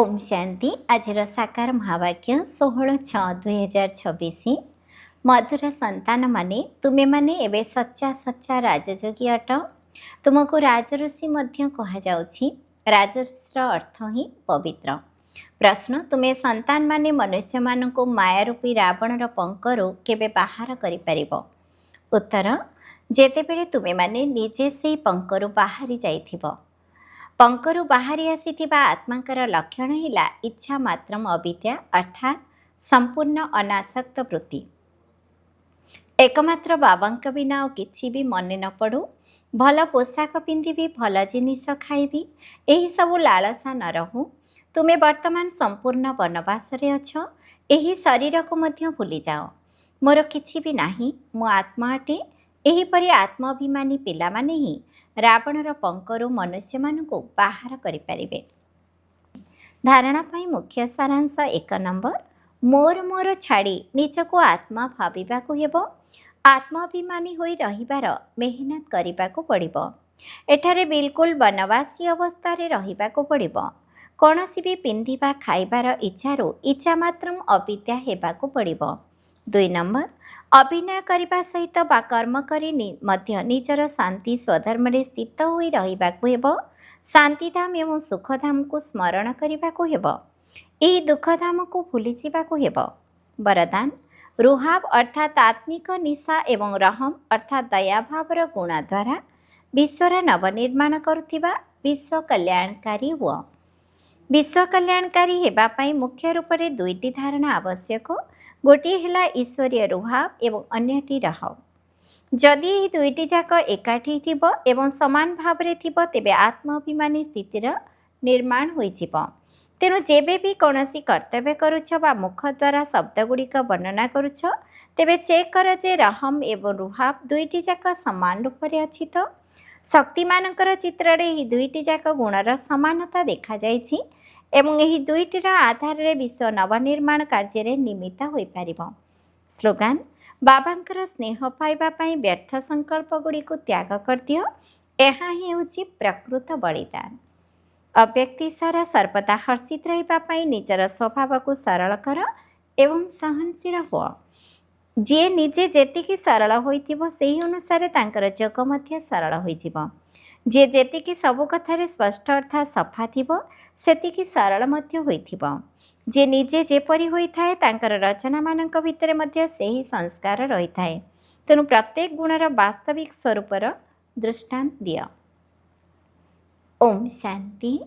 ओम शांति आज साकार महावाक्य 16/6/2026 मधुर संतान माने तुमे माने एबे सच्चा सच्चा राजयोगी अट तुमको राजऋषि मध्य कहुछि। राजऋषिर अर्थ ही पवित्र। प्रश्न तुमे संतान माने मनुष्य मानक मायारूपी रावणर पंकरु केबे बाहर करि परिबो? उत्तर जेतेबेले तुमे माने निजे सेई पंकरु बाहरी जाइथिबो। पंकरु बाहरी आसीथिबा आत्माकर लक्षण हिला इच्छा मात्रम अविद्या अर्थात संपूर्ण अनासक्त वृत्ति। एकमात्र बाबांक बिना किछि भी मने न पड़ू, भल पोशाक पिंधिबी, भल जिनिस खाइबी, एही सबु लालसा न रहू। तुमे वर्तमान संपूर्ण वनवास रे अछ। एही शरीर को मध्य भूली जाओ। मोर किछि भी नाही, मो आत्मा अटे। एहीपरि आत्माभिमानी पिला माने ही रावणर पंकरु मनुष्य मानकु बाहर करिपारिबे। धारणा पाई मुख्य सारांश 1 नंबर मोर मोर छाड़ी निजको आत्मा भाविबाकु हेबो। आत्माभिमानी होई रहिबार मेहनत करिबाकु पड़िबो। एठारे बिल्कुल बनवासी अवस्था रे रहिबाकु पड़िबो। कोनोसी भी पिंधिबा खाइबार इच्छारु इच्छा मात्रम अविद्या हेबाकु पड़िबो। 2 नंबर अभिनय करने सहित बा कर्म करी मध्य निजर शांति स्वधर्म रे स्थित होई रहिबाकु हेबो। शांतिधाम एवं सुखधाम को स्मरण करने हेबो। एही दुखधाम को भूली जिबाकु हेबो। वरदान रुहाब अर्थात आत्मिक निशा एवं रहम अर्थात दयाभावर गुण द्वारा विश्वर नवनिर्माण करुथिबा विश्व कल्याणकारी हुआ। विश्व कल्याणकारी हेबा पाई मुख्य रूप से 2टी धारणा आवश्यक। गोटे है ईश्वरीय रुहाब एवं अन्यटी रहब। जदि यही 2टी जाक एकाठी थिबो एवं समान भाव रे थिबो तेबे आत्माभिमानी स्थितिर निर्माण होई जिवो। तेणु जेबे भी कौनसी कर्तव्य करुछ बा मुख द्वारा शब्द गुड़िक वर्णना करुछ तेबे चेक कर जे रहम एवं रुहाब 2टी जाक समान रूप से अछि तो। शक्तिमानकर चित्र रे ही 2टी जाक गुणर समानता देखा जाइछि एवं यही 2टीर आधार रे विश्व नवनिर्माण कार्य रे निमित्त होई पारिबो। स्लोगान बाबांकर स्नेह पाइबा पाई व्यर्थ संकल्प गुड़ी को त्याग कर दियो। एहा ही होछि प्रकृत बलिदान। अव्यक्ति सारा सर्वदा हर्षित रहिबा पाई निजर स्वभाव को सरल कर एवं सहनशील हो। जे निजे जेतिकी सरल होइथिबो सेही अनुसार तांकर जोग मध्य सरल होइजिबो। जे जेतिकी सबु कथारे स्पष्ट अर्थात सफा थिबो सेतिकी सरल मध्य होइथिबो। जे निजे जेपरि होइथाए तांकर रचना मानक भितरे मध्य सेही संस्कार रहिथाए। तेणु प्रत्येक गुणर वास्तविक स्वरूपर दृष्टांत दियो। ओम शांति।